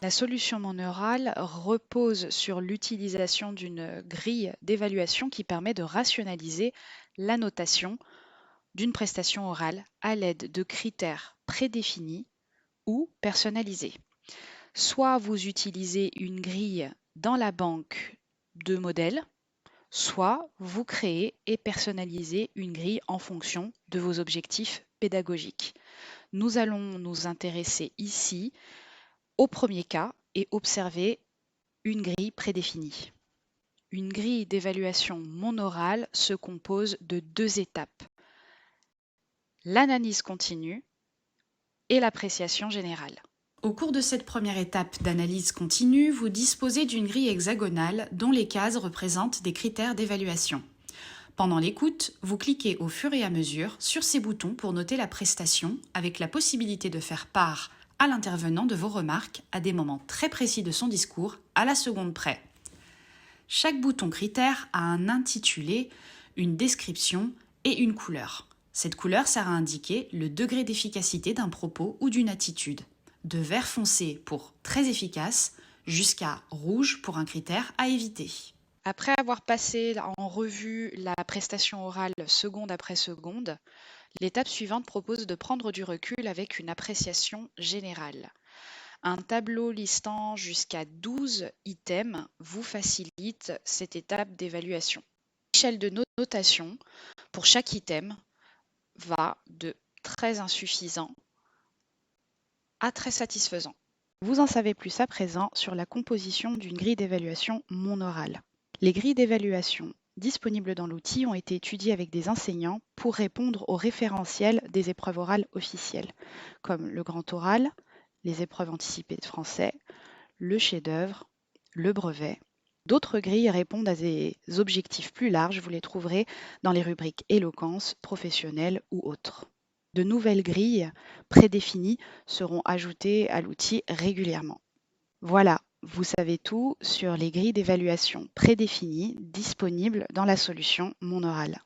La solution Monoral repose sur l'utilisation d'une grille d'évaluation qui permet de rationaliser la notation d'une prestation orale à l'aide de critères prédéfinis ou personnalisés. Soit vous utilisez une grille dans la banque de modèles, soit vous créez et personnalisez une grille en fonction de vos objectifs pédagogiques. Nous allons nous intéresser ici au premier cas et observer une grille prédéfinie. Une grille d'évaluation monorale se compose de 2 étapes: l'analyse continue et l'appréciation générale. Au cours de cette première étape d'analyse continue, vous disposez d'une grille hexagonale dont les cases représentent des critères d'évaluation. Pendant l'écoute, vous cliquez au fur et à mesure sur ces boutons pour noter la prestation, avec la possibilité de faire part à l'intervenant de vos remarques à des moments très précis de son discours, à la seconde près. Chaque bouton critère a un intitulé, une description et une couleur. Cette couleur sert à indiquer le degré d'efficacité d'un propos ou d'une attitude, de vert foncé pour très efficace jusqu'à rouge pour un critère à éviter. Après avoir passé en revue la prestation orale seconde après seconde, l'étape suivante propose de prendre du recul avec une appréciation générale. Un tableau listant jusqu'à 12 items vous facilite cette étape d'évaluation. L'échelle de notation pour chaque item va de très insuffisant à très satisfaisant. Vous en savez plus à présent sur la composition d'une grille d'évaluation monorale. Les grilles d'évaluation disponibles dans l'outil ont été étudiées avec des enseignants pour répondre aux référentiels des épreuves orales officielles, comme le grand oral, les épreuves anticipées de français, le chef-d'œuvre, le brevet. D'autres grilles répondent à des objectifs plus larges, vous les trouverez dans les rubriques éloquence, professionnelle ou autres. De nouvelles grilles prédéfinies seront ajoutées à l'outil régulièrement. Voilà, vous savez tout sur les grilles d'évaluation prédéfinies disponibles dans la solution Mon Oral.